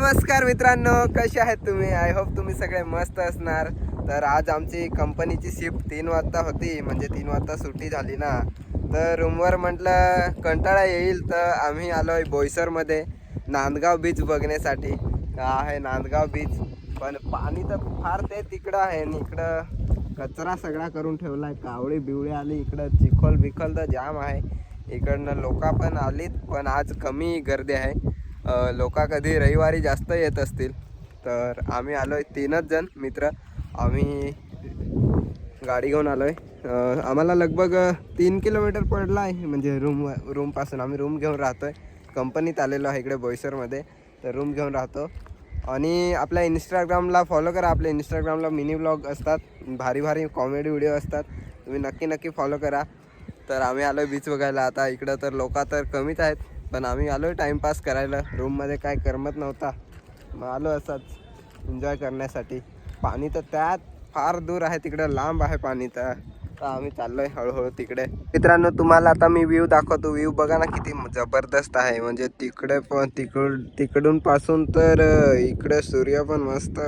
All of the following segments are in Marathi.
नमस्कार मित्रांनो, कसे आहेत तुम्ही? आय होप तुम्ही सगळे मस्त असणार. तर आज आमची कंपनीची शिफ्ट 3 वाजता होती, म्हणजे 3 वाजता सुट्टी झाली ना. तर रूमवर म्हटलं कंटाळा येईल, तर आम्ही आलो आहे बोईसरमध्ये नांदगाव बीच बघण्यासाठी. आहे नांदगाव बीच, पण पाणी तर फार ते तिकडं आहे आणि इकडं कचरा सगळा करून ठेवला आहे. कावळी बिवळी आली, इकडं चिखल बिखल तर जाम आहे. इकडनं लोक पण आलीत, पण आज कमी गर्दी आहे. लोक कधी रविवारी जास्त येत असतील. तर आम्ही आलो आहे 3च जण मित्र. आम्ही गाडी घेऊन आलो आहे. आम्हाला लगभग 3 किलोमीटर पडला आहे, म्हणजे रूमपासून. आम्ही रूम घेऊन राहतो आहे, कंपनीत आलेलो आहे इकडे बोईसरमध्ये. तर रूम घेऊन राहतो. आणि आपल्या इंस्टाग्रामला फॉलो करा. आपल्या इंस्टाग्रामला मिनी व्लॉग असतात, भारी भारी कॉमेडी व्हिडिओ असतात, तुम्ही नक्की फॉलो करा. तर आम्ही आलो आहे बीच बघायला. आता इकडं तर लोक तर कमीच आहेत, पण आम्ही आलो आहे टाईमपास करायला. रूममध्ये काय करमत नव्हता, मग आलो असंच एन्जॉय करण्यासाठी. पाणी तर त्यात फार दूर आहे, तिकडं लांब आहे पाणी. तर आम्ही चाललो आहे हळूहळू तिकडे. मित्रांनो, तुम्हाला आता मी व्ह्यू दाखवतो. व्ह्यू बघा ना किती जबरदस्त आहे. म्हणजे तिकडे पण तिकडून पासून तर इकडे सूर्य पण मस्त.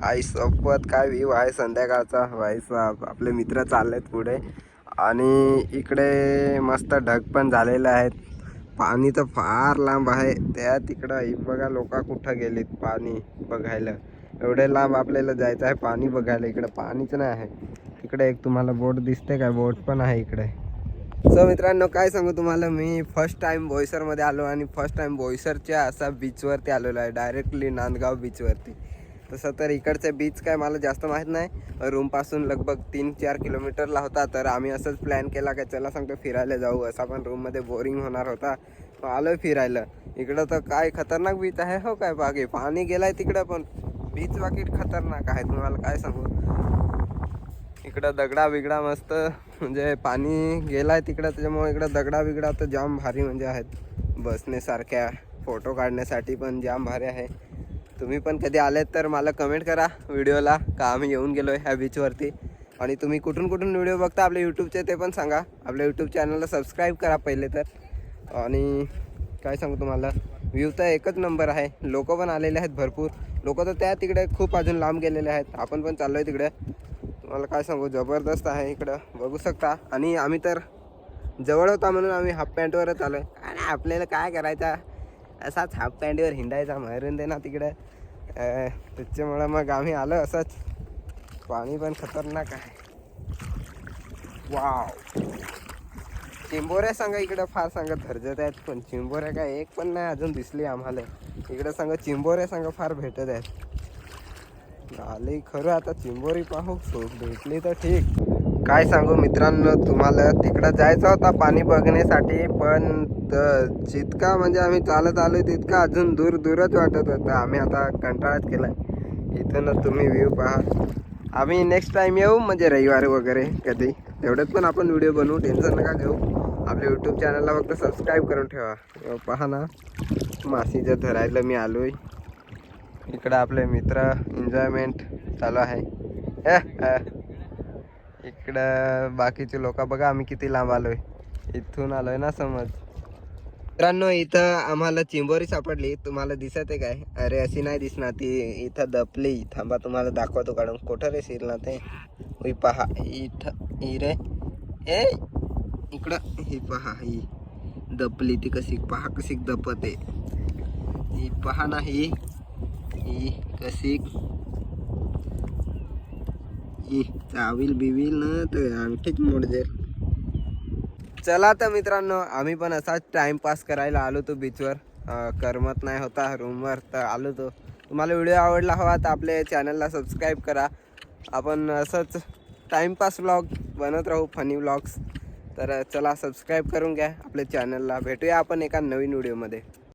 आई सोबत काय व्ह्यू आहे संध्याकाळचा. भाई साहब, आपले मित्र चाललेत पुढे आणि इकडे मस्त ढग पण झालेले आहेत. पाणी तर फार लांब आहे. त्या तिकडं बघा लोक कुठं गेलीत पाणी बघायला. एवढे लांब आपल्याला जायचं आहे पाणी बघायला. इकडं पाणीच नाही आहे. इकडे एक तुम्हाला बोट दिसते काय? बोट पण आहे इकडे. सो मित्रांनो, काय सांगू तुम्हाला, मी फर्स्ट टाइम बोईसरमध्ये आलो आणि फर्स्ट टाइम बोईसरच्या असा बीचवरती आलेलो आहे, डायरेक्टली नांदगाव बीचवरती. तसं तर इकडचे बीच काय मला जास्त माहीत नाही. रूमपासून लगभग 3-4 किलोमीटरला होता. तर आम्ही असंच प्लॅन केला की चला सांगतो फिरायला जाऊ. असा पण रूममध्ये बोरिंग होणार होता, तो आलो फिरायला. इकडं तर काय खतरनाक बीच आहे हो काय. बाकी पाणी गेलाय तिकडं, पण बीच बाकी खतरनाक आहे, तुम्हाला काय सांगू. इकडं दगडा बिगडा मस्त, म्हणजे पाणी गेलाय तिकडं, त्याच्यामुळे इकडं दगडा बिगडा तर जाम भारी म्हणजे आहेत. बसण्यासारख्या, फोटो काढण्यासाठी पण जाम भारी आहे. तुम्ही पण कधी आलेत तर मला कमेंट करा व्हिडिओला का आम्ही येऊन गेलो आहे ह्या बीचवरती. आणि तुम्ही कुठून व्हिडिओ बघता आपल्या यूट्यूबचे ते पण सांगा. आपल्या यूट्यूब चॅनलला सबस्क्राईब करा पहिले तर. आणि काय सांगू तुम्हाला, व्ह्यू तर एकच नंबर आहे. लोक पण आलेले आहेत भरपूर. लोक तर त्या तिकडे खूप अजून लांब गेलेले आहेत. आपण पण चाललो आहे तिकडे. तुम्हाला काय सांगू, जबरदस्त आहे इकडं, बघू शकता. आणि आम्ही तर जवळ होता म्हणून आम्ही हाफ पॅन्टवरच आलो आहे. आणि आपल्याला काय करायचा, असाच हाफ पॅन्टवर हिंडायचा, मारून दे ना तिकडे. त्याच्यामुळं मग आम्ही आलो असंच. पाणी पण खतरनाक आहे. वाव, चिंबोऱ्या सांगा इकडं फार सांगा धरजत आहेत, पण चिंबोऱ्या काय एक पण नाही अजून दिसली आम्हाला. इकडं सांगा चिंबोऱ्या सांगा फार भेटत आहेत. आले खरं, आता चिंबोरी पाहू, भेटली तर ठीक. काय सांगू मित्रांनो तुम्हाला, तिकडं जायचं होता पाणी बघण्यासाठी, पण जितका म्हणजे आम्ही चालत आलो तितका अजून दूरच वाटत होतं. आम्ही आता कंटाळाच केला. इथूनच तुम्ही व्ह्यू पहा. आम्ही नेक्स्ट टाइम येऊ, म्हणजे रविवारी वगैरे कधी. तेवढ्यात पण आपण व्हिडिओ बनवू, टेन्शन नका घेऊ. आपल्या यूट्यूब चॅनलला फक्त सबस्क्राईब करून ठेवा. पहा ना, माशीचं धरायला मी आलो आहे. इकडं आपले मित्र एन्जॉयमेंट चालू आहे. इकडं बाकीचे लोक बघा, आम्ही किती लांब आलोय. इथून आलोय ना समज. मित्रांनो, इथं आम्हाला चिंबोरी सापडली. तुम्हाला दिसत आहे काय? अरे अशी नाही दिसणार ती, इथं दपली. थांबा तुम्हाला दाखवतो काढून. कुठं रे शिरला ते? ही पहा इथं, ही रे. ए इकडं ही पहा, ही दपली ती. कशी पहा, कशी दपते ही पहा ना. ही कशी ही चावील बिवील ना तर अंगठीच मोडजेल. चला तर मित्रांनो, आम्ही पण असाच टाइमपास करायला आलो तो बीचवर. करमत नाही होता रूमवर, तर आलो तो. तुम्हाला व्हिडिओ आवडला हवा तर आपल्या चॅनलला सबस्क्राईब करा. आपण असंच टाइमपास व्लॉग बनवत राहू, फनी व्लॉग्स. तर चला सबस्क्राईब करून घ्या आपल्या चॅनलला. भेटूया आपण एका नवीन व्हिडिओमध्ये.